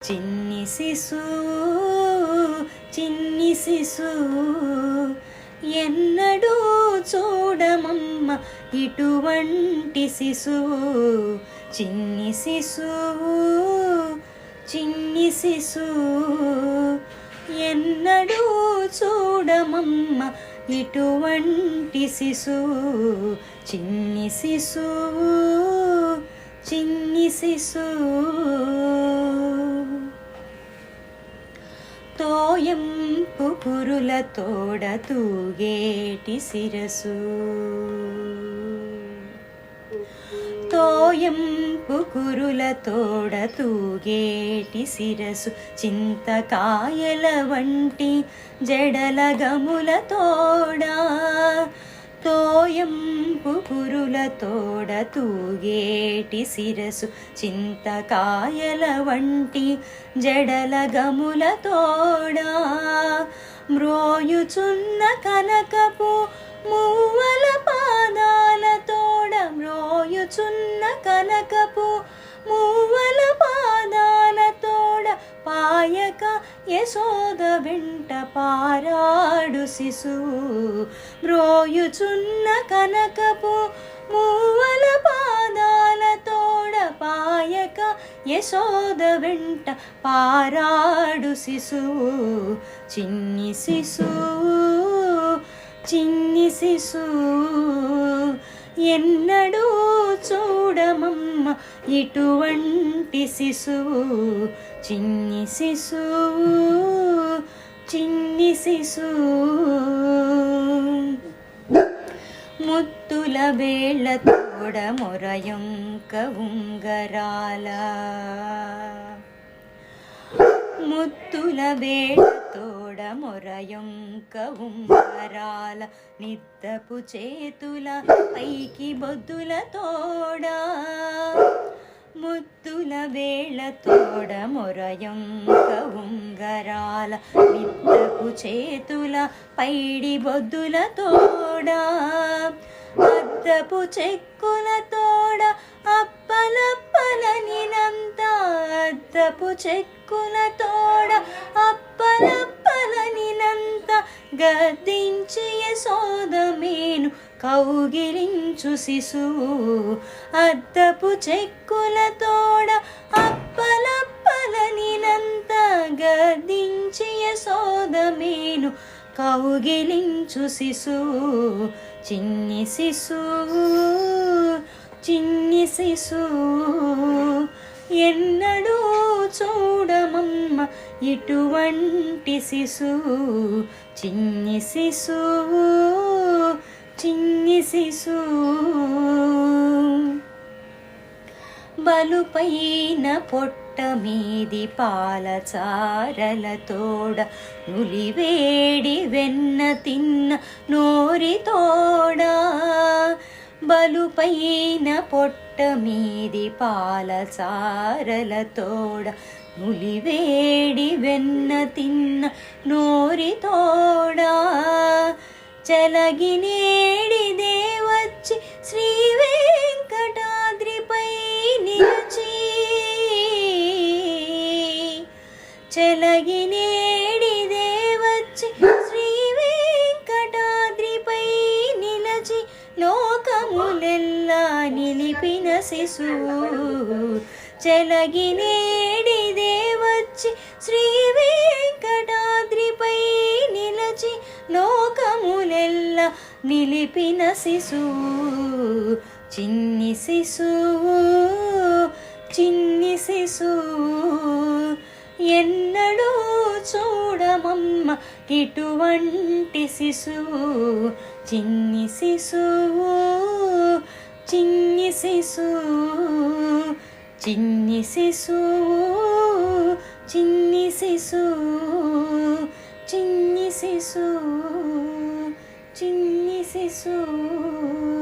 చిన్ని శిశు చిన్ని శిశు ఎన్నడూ చూడమమ్మ ఇటువంటి శిశువు చిన్ని శిశు చిన్ని శిశు ఎన్నడూ చూడమమ్మ ఇటువంటి శిశువు చిన్ని శిశు చిన్ని శిశు తోయంపు కురుల తోడ తూగేటి శిరసు తోయంపు కురుల తోడ తూగేటి శిరసు చింతకాయల వంటి జడల గముల తోడా తోయంపు కురుల తోడ తూగేటి శిరసు చింతకాయల వంటి జడల గముల తోడా మ్రోయుచున్న కనకపు మూవల పాదాల తోడ మ్రోయుచున్న కనకపు మూవల పాదాల తోడ పాయక యశోద వెంట పారాడు శిశువు మ్రోయుచున్న కనకపు మూవల పాదాల తోడ పాయక యశోద వెంట పారాడు శిశువు చిన్ని శిశువు చిన్ని శిశువు ఎన్నడూ చూడమమ్మ ఇటువంటి శిశువు చిన్ని శిశువు చిన్ని శిశువు ముత్తుల వేళ్ళ తోడ మొరయొంక ఉంగరాల ముత్తుల వేళ్ళ తోడ మొరయొంక ఉంగరాల నిద్దపు చేతుల పైకి బొద్దుల తోడా ముత్తుల వేళ్ళ తోడ మొరయొంక ఉంగరాల నిద్దపు చేతుల పైడి బొద్దుల తోడా అద్దపు చెక్కుల తోడ అప్పలప్పలనినంత అద్దపు చెక్కుల తోడ అప్పలప్పలనినంత గద్దించి యశోద మేను కౌగిలించు శిశువు అద్దపు చెక్కుల తోడ అప్పలప్పలనినంత గద్దించి యశోద మేను కౌగిలించు శిశువు చిన్ని శిశువు చిన్ని శిశువు ఎన్నడూ చూడమమ్మ ఇటువంటి శిశువు చిన్ని శిశువు చిన్ని శిశువు బలుపైన పొట్ట మీది పాలచారల తోడ నులివేడి వెన్న తిన్న నోరి తోడా బలుపైన పొట్ట మీది పాలచారల తోడ నులివేడి వెన్న తిన్న నోరి తోడా చలగినేడిదే వచ్చి శ్రీ వెంకటాద్రిపై నిలిచి చలగినేడిదే వచ్చి శ్రీ వెంకటాద్రిపై నిలచి లోకములెల్లా నిలిపిన శిశువు చలగినేడిదే వచ్చి శ్రీ వెంకటాద్రిపై నిలచి లోకములెల్లా నిలిపిన శిశువు చిన్ని శిశువు చిన్ని శిశువు ఎన్నడూ చూడమమ్మ ఇటువంటి శిశువు చిన్ని శిశువు చిన్ని శిశువు చిన్ని శిశువు చిన్ని శిశువు చిన్ని శిశువు చిన్ని శిశువు